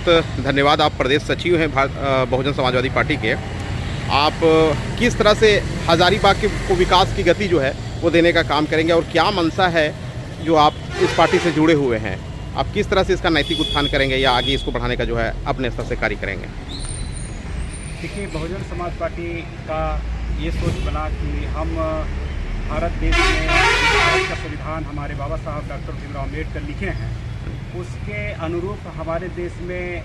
बहुत धन्यवाद। आप प्रदेश सचिव हैं बहुजन समाजवादी पार्टी के। आप किस तरह से हजारीबाग को विकास की गति जो है वो देने का काम करेंगे और क्या मंशा है जो आप इस पार्टी से जुड़े हुए हैं, आप किस तरह से इसका नैतिक उत्थान करेंगे या आगे इसको बढ़ाने का जो है अपने स्तर से कार्य करेंगे? देखिए, बहुजन समाज पार्टी का ये सोच बना कि हम भारत देश में भारत का संविधान हमारे बाबा साहब डॉक्टर भीमराव अम्बेडकर लिखे हैं, उसके अनुरूप हमारे देश में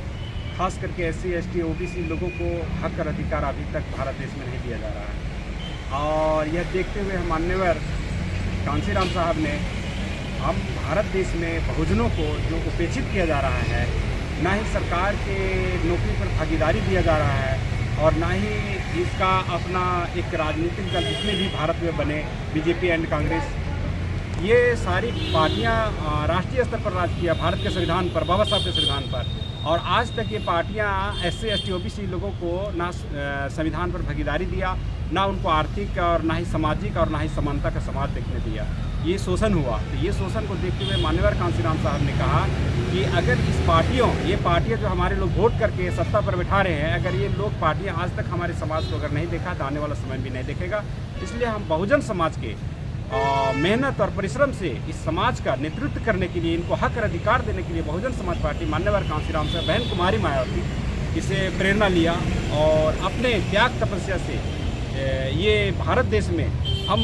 खास करके SC ST OBC लोगों को हक और अधिकार अभी तक भारत देश में नहीं दिया जा रहा है। और यह देखते हुए माननीय कांशीराम साहब ने हम भारत देश में बहुजनों को जो उपेक्षित किया जा रहा है, ना ही सरकार के नौकरी पर भागीदारी दिया जा रहा है और ना ही इसका अपना एक राजनीतिक दल जितने भी भारत में बने BJP एंड कांग्रेस, ये सारी पार्टियां राष्ट्रीय स्तर पर राज किया भारत के संविधान पर, बाबा साहब के संविधान पर, और आज तक ये पार्टियां SC ST OBC लोगों को ना संविधान पर भागीदारी दिया, ना उनको आर्थिक और ना ही सामाजिक और ना ही समानता का समाज देखने दिया। ये शोषण हुआ। तो ये शोषण को देखते हुए माननीय कांशीराम साहब ने कहा कि अगर इस ये पार्टियां जो हमारे लोग वोट करके सत्ता पर बैठा रहे हैं, अगर ये लोग पार्टियां आज तक हमारे समाज को अगर नहीं देखा तो आने वाला समय भी नहीं देखेगा। इसलिए हम बहुजन समाज के मेहनत और परिश्रम से इस समाज का नेतृत्व करने के लिए, इनको हक और अधिकार देने के लिए बहुजन समाज पार्टी मान्यवर कांशीराम साहब, बहन कुमारी मायावती इसे प्रेरणा लिया और अपने त्याग तपस्या से ये भारत देश में हम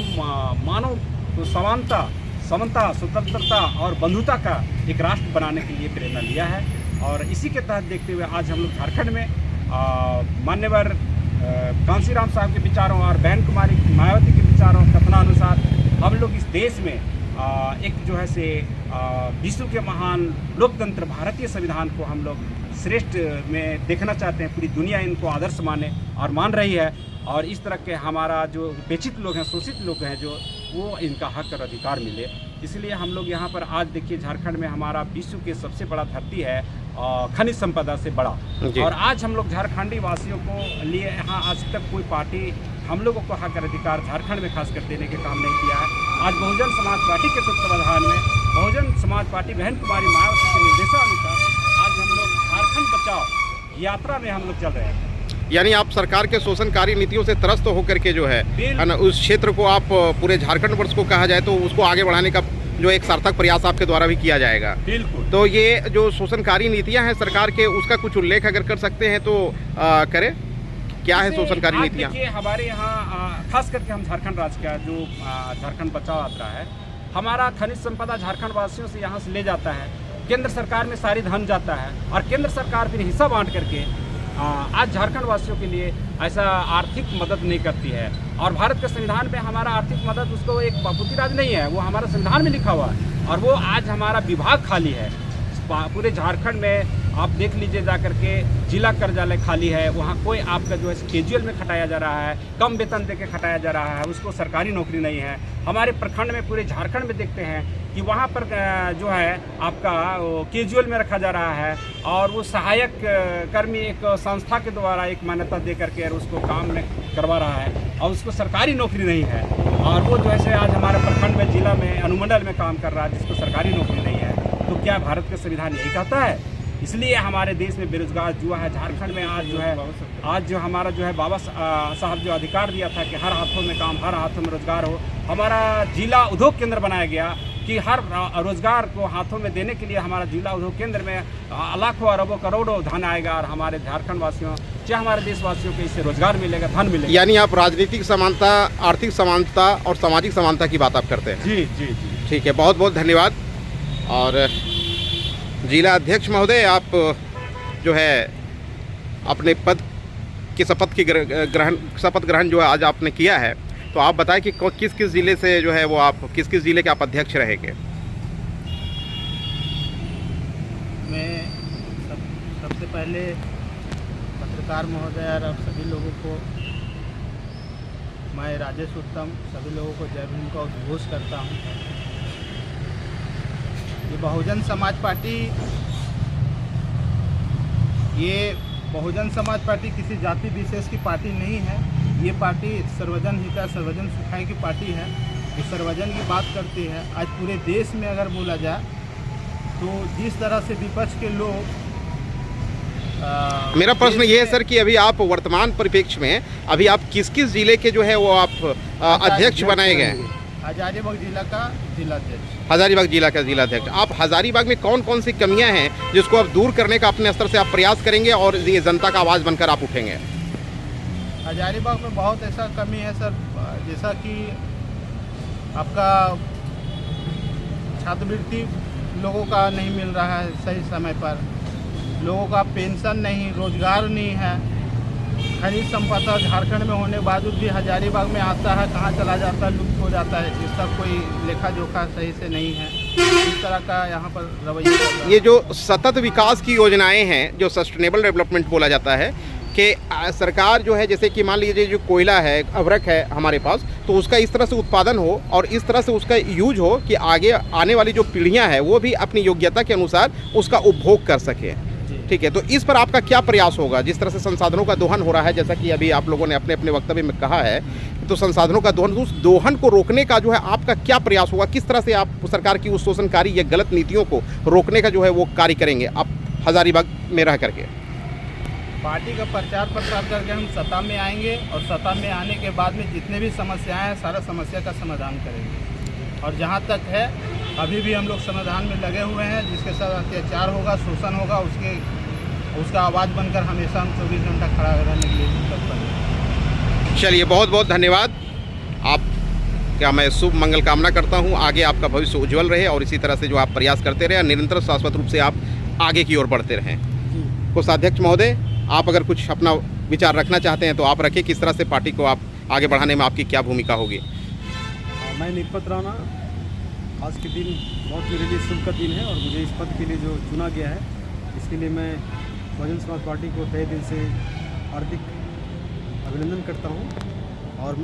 मानव समानता, समता, स्वतंत्रता और बंधुता का एक राष्ट्र बनाने के लिए प्रेरणा लिया है। और इसी के तहत देखते हुए आज हम लोग झारखंड में मान्यवर कांशीराम साहब के विचारों और बहन कुमारी मायावती के विचारों कथनानुसार हम लोग इस देश में एक जो है से विश्व के महान लोकतंत्र भारतीय संविधान को हम लोग श्रेष्ठ में देखना चाहते हैं। पूरी दुनिया इनको आदर्श माने और मान रही है और इस तरह के हमारा जो उपेक्षित लोग हैं, शोषित लोग हैं, जो वो इनका हक और अधिकार मिले। इसलिए हम लोग यहाँ पर आज देखिए झारखंड में हमारा विश्व के सबसे बड़ा धरती है खनिज संपदा से बड़ा, और आज हम लोग झारखंडी वासियों को लिए यहाँ आज तक कोई पार्टी हम लोगों को हक और अधिकार झारखंड में खास कर देने के काम नहीं किया है। आज बहुजन समाज पार्टी के तत्वावधान में बहुजन समाज पार्टी बहन कुमारी मायावती के निर्देशानुसार आज हम लोग झारखंड बचाओ यात्रा में हम लोग चल रहे हैं। यानी आप सरकार के शोषणकारी नीतियों से त्रस्त होकर के जो है ना उस क्षेत्र को आप पूरे झारखंड वर्ष को कहा जाए तो उसको आगे बढ़ाने का जो एक सार्थक प्रयास आपके द्वारा भी किया जाएगा। बिल्कुल। तो ये जो शोषणकारी नीतियां हैं सरकार के, उसका कुछ उल्लेख अगर कर सकते हैं तो करें। क्या है शोषणकारी नीतियां? देखिए, हमारे यहाँ खास करके हम झारखंड राज्य का जो झारखंड बचाओ यात्रा है, हमारा खनिज संपदा झारखंड वासियों से यहाँ से ले जाता है, केंद्र सरकार में सारी धन जाता है और केंद्र सरकार फिर हिस्सा बांट करके आज झारखंड वासियों के लिए ऐसा आर्थिक मदद नहीं करती है। और भारत के संविधान में हमारा आर्थिक मदद उसको एक बापूती राज नहीं है, वो हमारा संविधान में लिखा हुआ है और वो आज हमारा विभाग खाली है। पूरे झारखंड में आप देख लीजिए जा करके जिला कार्यालय खाली है, वहाँ कोई आपका जो है कैजुअल में खटाया जा रहा है, कम वेतन दे के खटाया जा रहा है, उसको सरकारी नौकरी नहीं है। हमारे प्रखंड में पूरे झारखंड में देखते हैं कि वहाँ पर जो है आपका कैजुअल में रखा जा रहा है और वो सहायक कर्मी एक संस्था के द्वारा एक मान्यता दे करके उसको काम में करवा रहा है और उसको सरकारी नौकरी नहीं है। और वो जो है आज हमारे प्रखंड में, जिला में, अनुमंडल में काम कर रहा है जिसको सरकारी नौकरी नहीं है। तो क्या भारत का संविधान यही कहता है? इसलिए हमारे देश में बेरोजगार जुआ है। झारखंड में आज जो है, आज जो हमारा जो है बाबा साहब जो अधिकार दिया था कि हर हाथों में काम, हर हाथों में रोजगार हो, हमारा जिला उद्योग केंद्र बनाया गया कि हर रोजगार को हाथों में देने के लिए हमारा जिला उद्योग केंद्र में लाखों अरबों करोड़ों धन आएगा और हमारे झारखंड वासियों चाहे हमारे देशवासियों को इससे रोजगार मिलेगा, धन मिलेगा। यानी आप राजनीतिक समानता, आर्थिक समानता और सामाजिक समानता की बात आप करते हैं? जी जी जी, ठीक है, बहुत बहुत धन्यवाद। और जिला अध्यक्ष महोदय, आप जो है अपने पद की शपथ ग्रहण जो आज आपने किया है, तो आप बताएं कि किस किस ज़िले से जो है वो आप किस किस ज़िले के आप अध्यक्ष रहेंगे? मैं सबसे पहले पत्रकार महोदय और आप सभी लोगों को, मैं राजेश उत्तम सभी लोगों को जय भीम का उद्घोष करता हूँ। ये बहुजन समाज पार्टी, ये बहुजन समाज पार्टी किसी जाति विशेष की पार्टी नहीं है। ये पार्टी सर्वजन हिता सर्वजन सुखाय की पार्टी है। ये सर्वजन की बात करती है। आज पूरे देश में अगर बोला जाए तो जिस तरह से विपक्ष के लोग मेरा प्रश्न ये है सर कि अभी आप वर्तमान परिप्रेक्ष्य में अभी आप किस किस जिले के जो है वो आप अध्यक्ष बनाए गए हैं? हजारीबाग जिला का जिलाध्यक्ष। हजारीबाग जिला का जिलाध्यक्ष। आप हजारीबाग में कौन कौन सी कमियां हैं जिसको आप दूर करने का अपने स्तर से आप प्रयास करेंगे और ये जनता का आवाज़ बनकर आप उठेंगे? हजारीबाग में बहुत ऐसा कमी है सर, जैसा कि आपका छात्रवृत्ति लोगों का नहीं मिल रहा है सही समय पर, लोगों का पेंशन नहीं, रोजगार नहीं है, खनिज संपदा झारखंड में होने के बावजूद भी हजारीबाग में आता है, कहाँ चला जाता है, लुप्त हो जाता है, इसका कोई लेखा जोखा सही से नहीं है। इस तरह का यहाँ पर रवैया। ये जो सतत विकास की योजनाएं हैं, जो सस्टेनेबल डेवलपमेंट बोला जाता है कि सरकार जो है, जैसे कि मान लीजिए जो कोयला है, अभ्रक है हमारे पास, तो उसका इस तरह से उत्पादन हो और इस तरह से उसका यूज हो कि आगे आने वाली जो पीढ़ियां हैं वो भी अपनी योग्यता के अनुसार उसका उपभोग कर सके। ठीक है, तो इस पर आपका क्या प्रयास होगा? जिस तरह से संसाधनों का दोहन हो रहा है, जैसा कि अभी आप लोगों ने अपने अपने वक्तव्य में कहा है, तो संसाधनों का दोहन, उस दोहन को रोकने का जो है आपका क्या प्रयास होगा? किस तरह से आप सरकार की उस शोषणकारी या गलत नीतियों को रोकने का जो है वो कार्य करेंगे आप हजारीबाग में रह करके? पार्टी का प्रचार प्रसार करके हम सत्ता में आएंगे और सत्ता में आने के बाद में जितने भी समस्याएं हैं सारा समस्या का समाधान करेंगे। और जहां तक है अभी भी हम लोग समाधान में लगे हुए हैं, जिसके साथ अत्याचार होगा, शोषण होगा, उसका आवाज़ बनकर हमेशा हम 24 घंटा खड़ा रहने के लिए तत्पर हैं। चलिए, बहुत बहुत धन्यवाद। आप क्या मैं शुभ मंगल कामना करता हूँ, आगे आपका भविष्य उज्जवल रहे और इसी तरह से जो आप प्रयास करते रहे, निरंतर शाश्वत रूप से आप आगे की ओर बढ़ते रहें। कोषाध्यक्ष महोदय, आप अगर कुछ अपना विचार रखना चाहते हैं तो आप रखें। किस तरह से पार्टी को आप आगे बढ़ाने में आपकी क्या भूमिका होगी? मैं निपत राणा, आज के दिन बहुत मेरे लिए शुभ का दिन है और मुझे इस पद के लिए जो चुना गया है, इसके लिए मैं बहुजन समाज पार्टी को तहे दिल से हार्दिक अभिनंदन करता हूँ।